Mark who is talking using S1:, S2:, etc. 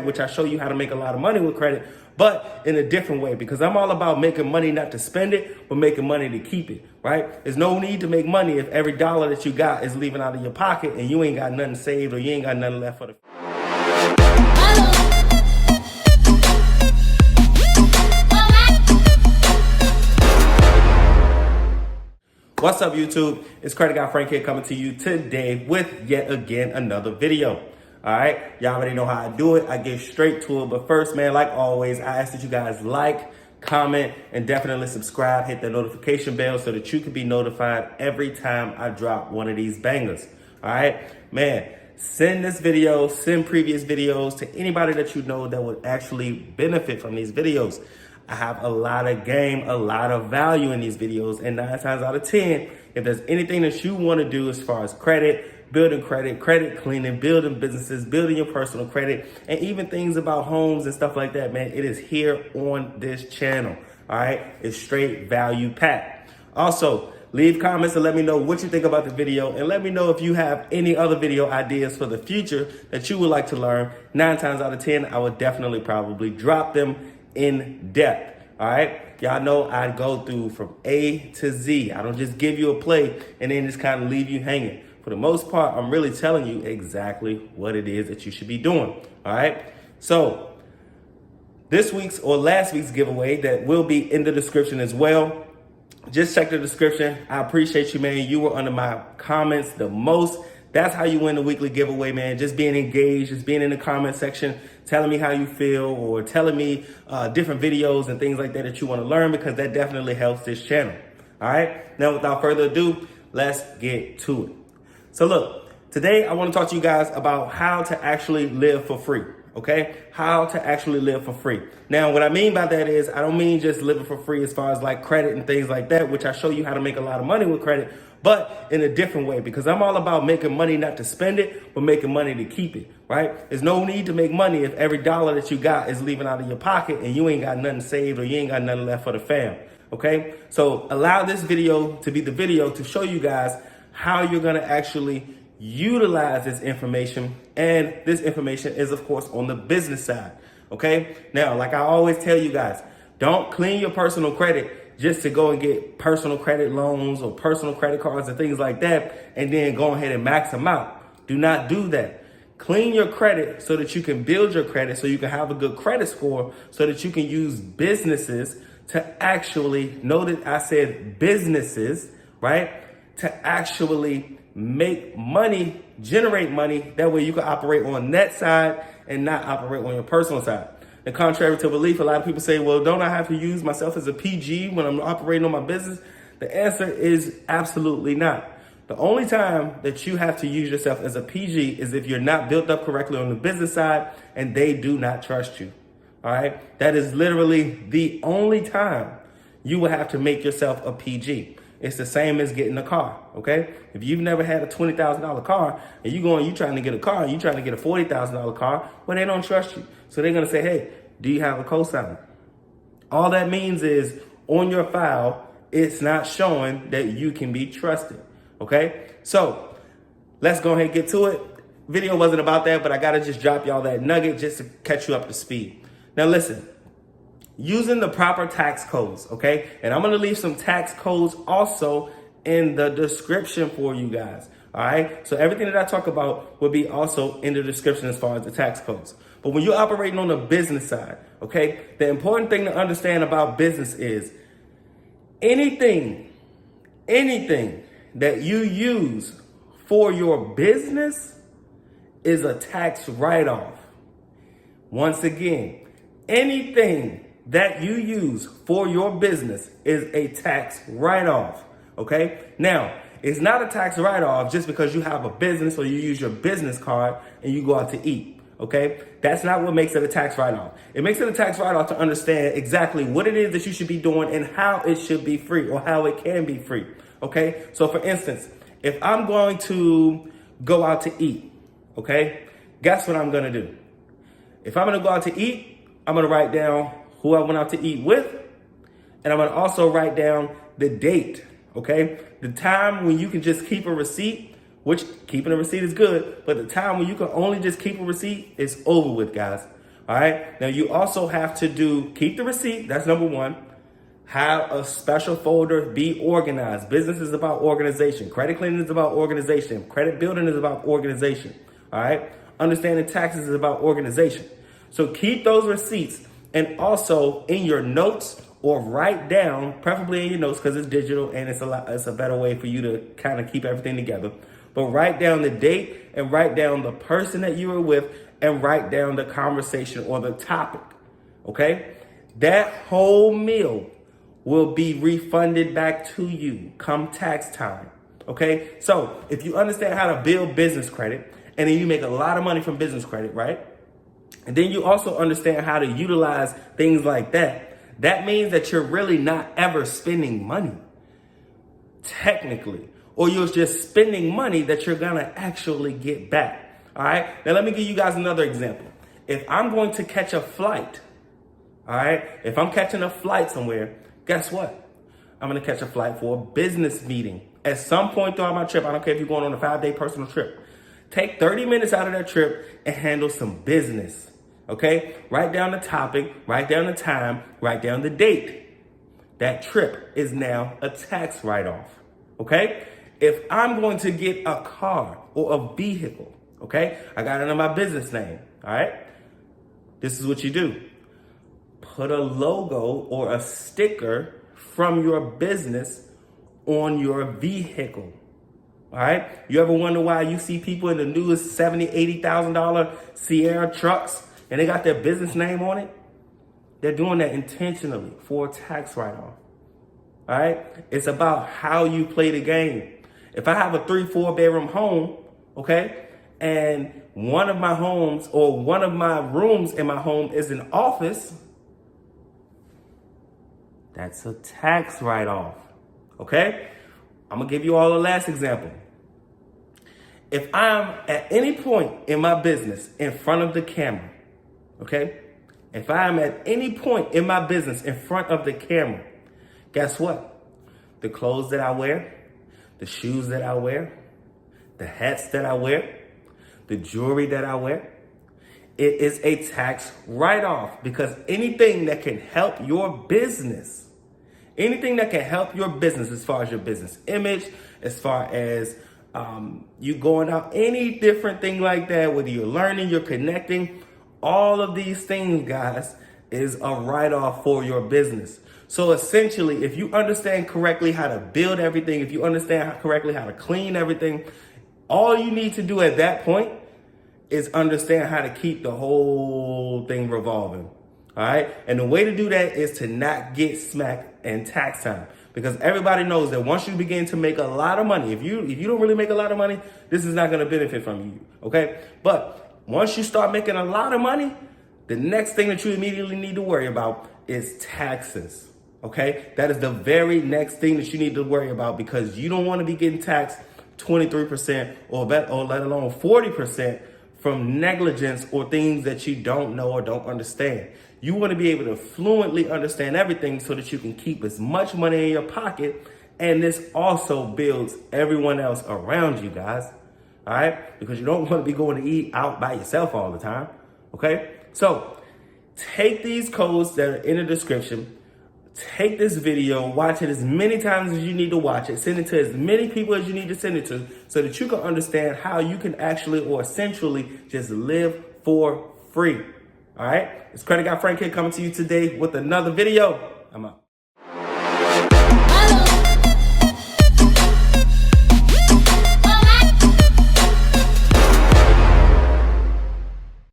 S1: which I show you how to make a lot of money with credit, but in a different way, because I'm all about making money not to spend it, but making money to keep it, right? There's no need to make money if every dollar that you got is leaving out of your pocket and you ain't got nothing saved or you ain't got nothing left for the... What's up, YouTube? It's Credit Guy Frank here coming to you today with yet again another video. All right, y'all already know how I do it. I get straight to it. But first, man, like always, I ask that you guys like, comment, and definitely subscribe. Hit the notification bell so that you can be notified every time I drop one of these bangers. All right, man, send this video, send previous videos to anybody that you know that would actually benefit from these videos. I have a lot of game, a lot of value in these videos, and 9 times out of 10, if there's anything that you want to do as far as building credit, credit cleaning, building businesses, building your personal credit, and even things about homes and stuff like that, man, it is here on this channel. All right, it's straight value packed. Also, leave comments and let me know what you think about the video, and let me know if you have any other video ideas for the future that you would like to learn. 9 times out of 10, I would definitely probably drop them in depth. All right, y'all know I go through from A to Z. I don't just give you a play and then just kind of leave you hanging. For the most part, I'm really telling you exactly what it is that you should be doing. All right, so this week's or last week's giveaway that will be in the description as well. Just check the description. I appreciate you, man. You were under my comments the most. That's how you win the weekly giveaway, man. Just being engaged, just being in the comment section, telling me how you feel, or telling me different videos and things like that that you want to learn, because that definitely helps this channel. All right. Now, without further ado, let's get to it. So look, today I want to talk to you guys about how to actually live for free. Okay, how to actually live for free. Now, what I mean by that is I don't mean just living for free as far as like credit and things like that, which I show you how to make a lot of money with credit, but in a different way, because I'm all about making money not to spend it, but making money to keep it, right? There's no need to make money if every dollar that you got is leaving out of your pocket and you ain't got nothing saved or you ain't got nothing left for the fam, okay? So allow this video to be the video to show you guys how you're gonna actually utilize this information. And this information is, of course, on the business side, okay? Now, like I always tell you guys, don't clean your personal credit just to go and get personal credit loans or personal credit cards and things like that, and then go ahead and max them out. Do not do that. Clean your credit so that you can build your credit, so you can have a good credit score, so that you can use businesses to actually, know that I said businesses, right? To actually make money, generate money. That way you can operate on that side and not operate on your personal side. And contrary to belief, a lot of people say, well, don't I have to use myself as a PG when I'm operating on my business? The answer is absolutely not. The only time that you have to use yourself as a PG is if you're not built up correctly on the business side and they do not trust you. All right. That is literally the only time you will have to make yourself a PG. It's the same as getting a car, okay? If you've never had a $20,000 car and you trying to get a car and you trying to get a $40,000 car, well, they don't trust you. So they're gonna say, hey, do you have a cosigner? All that means is on your file, it's not showing that you can be trusted, okay? So let's go ahead and get to it. Video wasn't about that, but I gotta just drop y'all that nugget just to catch you up to speed. Now listen. Using the proper tax codes, okay? And I'm gonna leave some tax codes also in the description for you guys, all right? So everything that I talk about will be also in the description as far as the tax codes. But when you're operating on the business side, okay, the important thing to understand about business is anything that you use for your business is a tax write-off. Once again, anything that you use for your business is a tax write-off, okay? Now, it's not a tax write-off just because you have a business or you use your business card and you go out to eat, okay? That's not what makes it a tax write-off. It makes it a tax write-off to understand exactly what it is that you should be doing and how it should be free or how it can be free, okay? So for instance, if I'm going to go out to eat, okay, guess what I'm gonna do? If I'm gonna go out to eat, I'm gonna write down who I went out to eat with, and I'm gonna also write down the date, okay? The time when you can just keep a receipt, which keeping a receipt is good, but the time when you can only just keep a receipt is over with, guys. All right. Now you also have to keep the receipt. That's number one. Have a special folder, be organized. Business is about organization. Credit cleaning is about organization. Credit building is about organization. All right. Understanding taxes is about organization. So keep those receipts, and also in your notes, or write down, preferably in your notes because it's digital and it's a better way for you to kind of keep everything together. But write down the date and write down the person that you were with and write down the conversation or the topic. Okay. That whole meal will be refunded back to you come tax time. Okay. So if you understand how to build business credit, and then you make a lot of money from business credit, right? And then you also understand how to utilize things like that. That means that you're really not ever spending money, technically, or you're just spending money that you're gonna actually get back. All right. Now let me give you guys another example. If I'm going to catch a flight, all right, if I'm catching a flight somewhere, guess what? I'm gonna catch a flight for a business meeting. At some point throughout my trip, I don't care if you're going on a 5-day personal trip, take 30 minutes out of that trip and handle some business. Okay, write down the topic, write down the time, write down the date. That trip is now a tax write-off. Okay, if I'm going to get a car or a vehicle, okay, I got it under my business name. All right, this is what you do. Put a logo or a sticker from your business on your vehicle. All right, you ever wonder why you see people in the newest $70,000, $80,000 Sierra trucks and they got their business name on it? They're doing that intentionally for a tax write-off. All right, it's about how you play the game. If I have a 3-4 bedroom home, okay, and one of my homes or one of my rooms in my home is an office, that's a tax write-off. Okay, I'm gonna give you all the last example. If I'm at any point in my business in front of the camera, okay? If I'm at any point in my business in front of the camera, guess what? The clothes that I wear, the shoes that I wear, the hats that I wear, the jewelry that I wear, it is a tax write-off, because anything that can help your business, anything that can help your business as far as your business image, as far as you going out, any different thing like that, whether you're learning, you're connecting, all of these things, guys, is a write-off for your business. So essentially, if you understand correctly how to build everything, if you understand correctly how to clean everything, all you need to do at that point is understand how to keep the whole thing revolving. All right. And the way to do that is to not get smacked in tax time, because everybody knows that once you begin to make a lot of money, if you don't really make a lot of money, this is not going to benefit from you. OK, but once you start making a lot of money, the next thing that you immediately need to worry about is taxes. OK, that is the very next thing that you need to worry about, because you don't want to be getting taxed 23% or let alone 40% from negligence or things that you don't know or don't understand. You want to be able to fluently understand everything so that you can keep as much money in your pocket. And this also builds everyone else around you, guys. All right? Because you don't want to be going to eat out by yourself all the time. Okay? So take these codes that are in the description. Take this video, watch it as many times as you need to watch it. Send it to as many people as you need to send it to, so that you can understand how you can actually or essentially just live for free. All right? It's Credit Guy Frank here, coming to you today with another video. I'm out.